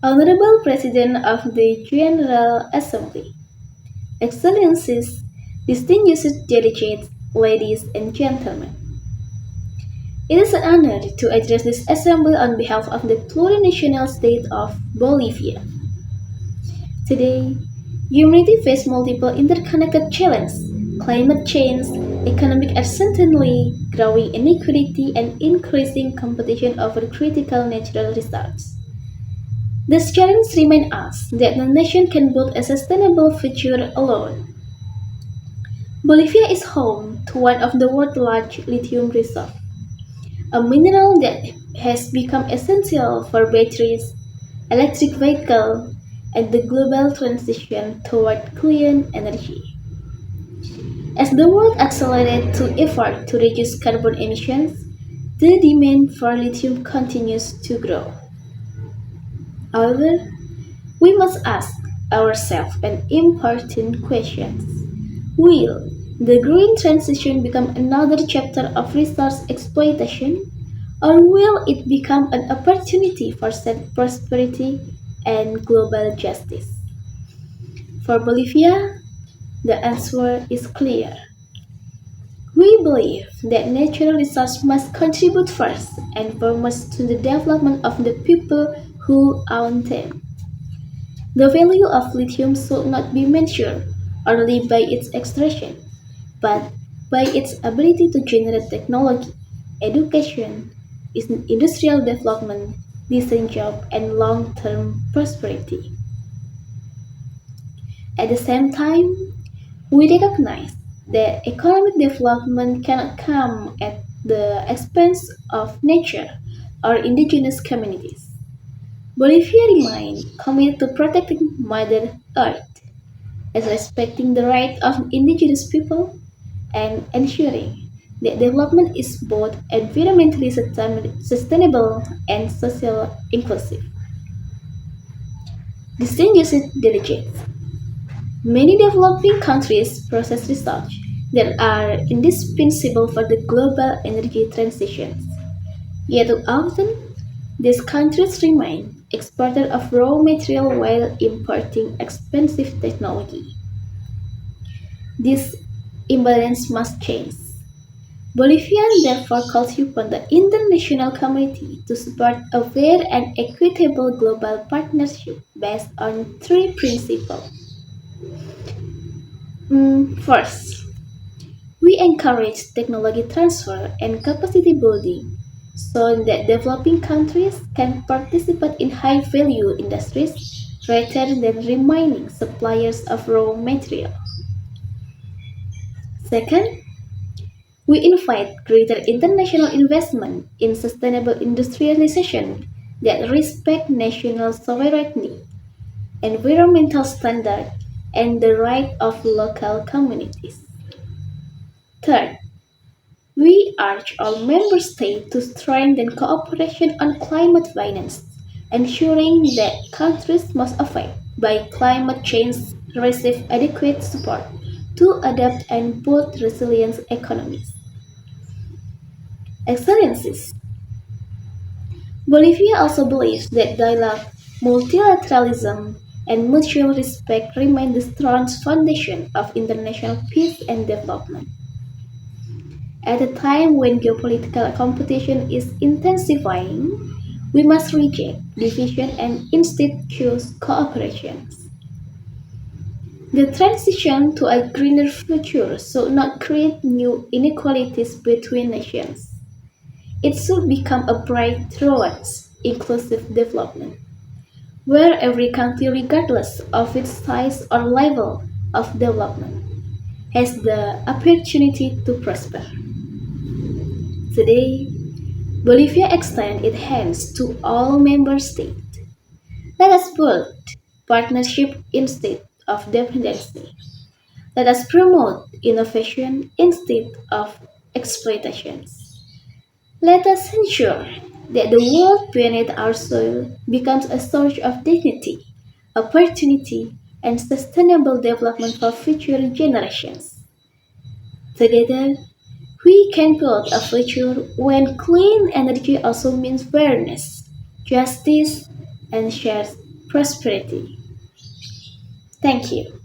Honorable President of the General Assembly, Excellencies, distinguished delegates, ladies and gentlemen. It is an honor to address this assembly on behalf of the Plurinational State of Bolivia. Today, humanity faces multiple interconnected challenges: climate change, economic uncertainty, growing inequality, and increasing competition over critical natural resources. These challenges remind us that no nation can build a sustainable future alone. Bolivia is home to one of the world's largest lithium reserves, a mineral that has become essential for batteries, electric vehicles, and the global transition toward clean energy. As the world accelerates to effort to reduce carbon emissions, the demand for lithium continues to grow. However, we must ask ourselves an important question. Will the green transition become another chapter of resource exploitation, or will it become an opportunity for prosperity and global justice? For Bolivia, the answer is clear. We believe that natural resources must contribute first and foremost to the development of the people who own them. The value of lithium should not be measured only by its extraction, but by its ability to generate technology, education, industrial development, decent jobs, and long-term prosperity. At the same time, we recognize that economic development cannot come at the expense of nature or indigenous communities. Bolivia remains committed to protecting Mother Earth, as respecting the rights of indigenous people and ensuring that development is both environmentally sustainable and socially inclusive. Distinguished delegates, many developing countries process research that are indispensable for the global energy transitions. Yet often, these countries remain exporters of raw material while importing expensive technology. This imbalance must change. Bolivia therefore calls upon the international community to support a fair and equitable global partnership based on three principles. First, we encourage technology transfer and capacity building so that developing countries can participate in high value industries rather than remaining suppliers of raw material. Second, we invite greater international investment in sustainable industrialization that respect national sovereignty, environmental standards, and the rights of local communities. Third, we urge all member states to strengthen cooperation on climate finance, ensuring that countries most affected by climate change receive adequate support to adapt and build resilient economies. Excellencies, Bolivia also believes that dialogue, multilateralism, and mutual respect remain the strong foundation of international peace and development. At a time when geopolitical competition is intensifying, we must reject division and instead choose cooperation. The transition to a greener future should not create new inequalities between nations. It should become a bright towards inclusive development, where every country, regardless of its size or level of development, has the opportunity to prosper. Today, Bolivia extends its hands to all member states. Let us build partnership instead of dependency. Let us promote innovation instead of exploitation. Let us ensure that the world beneath our soil becomes a source of dignity, opportunity, and sustainable development for future generations. Together, we can build a future when clean energy also means fairness, justice, and shared prosperity. Thank you.